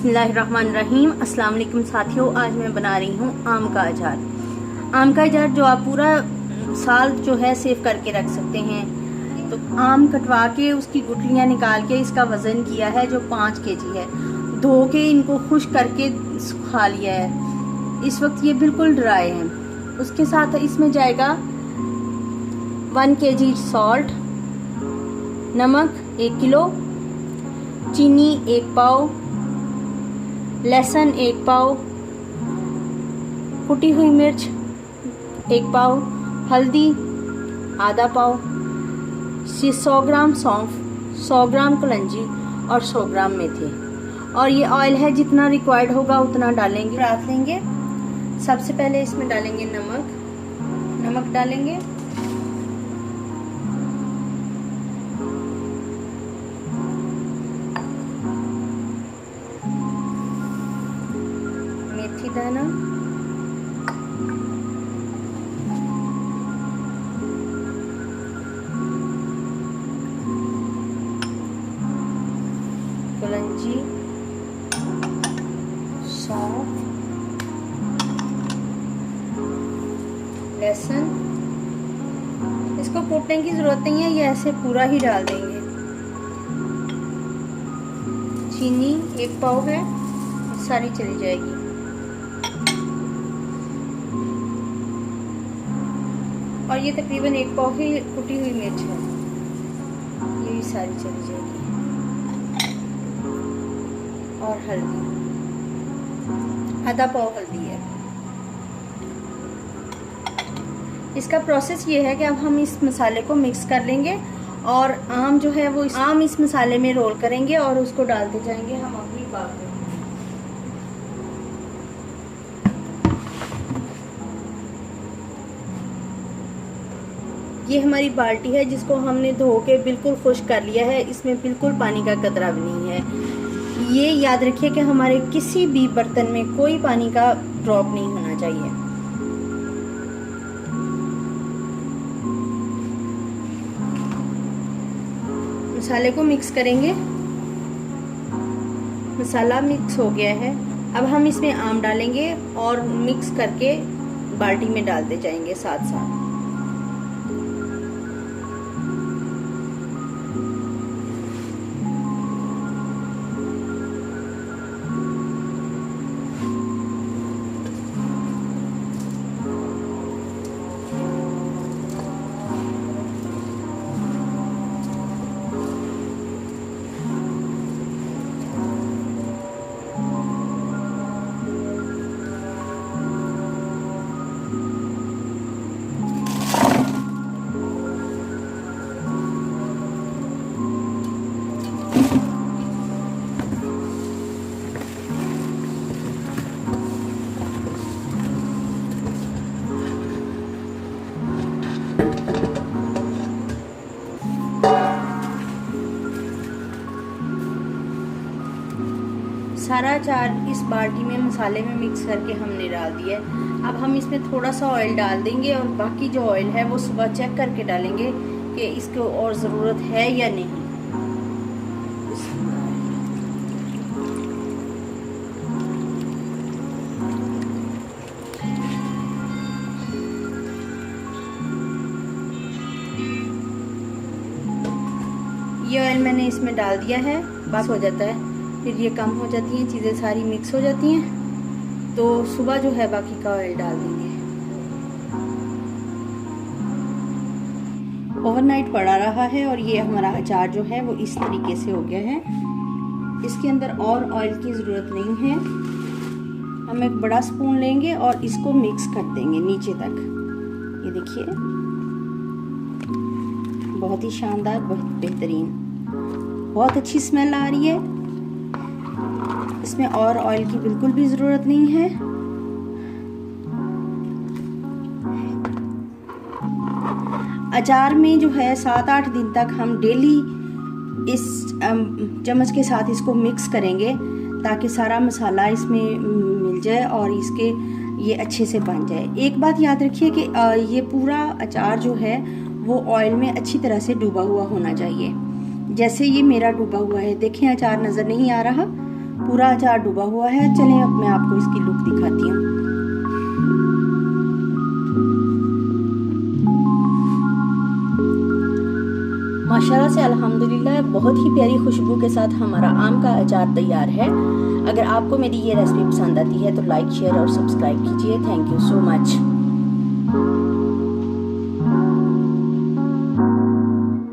बिस्मिल्लाहिर्रहमानिर्रहीम। अस्सलाम वालेकुम साथियों, आज मैं बना रही हूँ आम का अचार। आम का अचार जो आप पूरा साल जो है सेव करके रख सकते हैं। तो आम कटवा के उसकी गुठलियाँ निकाल के इसका वज़न किया है जो 5 केजी है। धो के इनको खुश्क करके सुखा लिया है। इस वक्त ये बिल्कुल ड्राई है। उसके साथ इसमें जाएगा 1 केजी सॉल्ट, नमक 1 किलो, चीनी 1 पाव, लहसुन 1 पाव, कुटी हुई मिर्च 1 पाव, हल्दी आधा पाव, 100 ग्राम सौंफ, 100 ग्राम कलंजी और 100 ग्राम मेथी। और ये ऑयल है, जितना रिक्वायर्ड होगा उतना डालेंगे। रात लेंगे। सबसे पहले इसमें डालेंगे नमक डालेंगे, मेथी दाना, कलंजी, सौंफ, लहसुन। इसको कूटने की जरूरत नहीं है, ये ऐसे पूरा ही डाल देंगे। चीनी 1 पाव है, सारी चली जाएगी। और ये तकरीबन 1 पाव ही कुटी हुई मिर्च है, ये भी सारी चली जाएगी। और हल्दी आधा पाव हल्दी है। इसका प्रोसेस ये है कि अब हम इस मसाले को मिक्स कर लेंगे और आम जो है वो आम इस मसाले में रोल करेंगे और उसको डालते जाएंगे हम अपनी बात में। ये हमारी बाल्टी है जिसको हमने धो के बिल्कुल खुश्क कर लिया है। इसमें बिल्कुल पानी का कतरा भी नहीं है। ये याद रखिए कि हमारे किसी भी बर्तन में कोई पानी का ड्रॉप नहीं होना चाहिए। मसाले को मिक्स करेंगे। मसाला मिक्स हो गया है। अब हम इसमें आम डालेंगे और मिक्स करके बाल्टी में डालते जाएंगे साथ साथ। सारा अचार इस बाल्टी में मसाले में मिक्स करके हमने डाल दिया है। अब हम इसमें थोड़ा सा ऑयल डाल देंगे और बाकी जो ऑयल है वो सुबह चेक करके डालेंगे कि इसको और ज़रूरत है या नहीं। ये ऑयल मैंने इसमें डाल दिया है, बस हो जाता है। फिर ये कम हो जाती हैं, चीज़ें सारी मिक्स हो जाती हैं। तो सुबह जो है बाकी का ऑयल डाल देंगे। ओवरनाइट पड़ा रहा है और ये हमारा अचार जो है वो इस तरीके से हो गया है। इसके अंदर और ऑयल की ज़रूरत नहीं है। हम एक बड़ा स्पून लेंगे और इसको मिक्स कर देंगे नीचे तक। ये देखिए, बहुत ही शानदार, बहुत बेहतरीन, बहुत अच्छी स्मेल आ रही है। इसमें और ऑयल की बिल्कुल भी ज़रूरत नहीं है। अचार में जो है 7-8 दिन तक हम डेली इस चम्मच के साथ इसको मिक्स करेंगे ताकि सारा मसाला इसमें मिल जाए और इसके ये अच्छे से बन जाए। एक बात याद रखिए कि ये पूरा अचार जो है वो ऑयल में अच्छी तरह से डूबा हुआ होना चाहिए। जैसे ये मेरा डूबा हुआ है, देखें अचार नज़र नहीं आ रहा, पूरा अचार डूबा हुआ है। चलें अब मैं आपको इसकी लुक दिखाती हूँ। माशाल्लाह से अल्हम्दुलिल्लाह बहुत ही प्यारी खुशबू के साथ हमारा आम का अचार तैयार है। अगर आपको मेरी ये रेसिपी पसंद आती है तो लाइक, शेयर और सब्सक्राइब कीजिए। Thank you so much.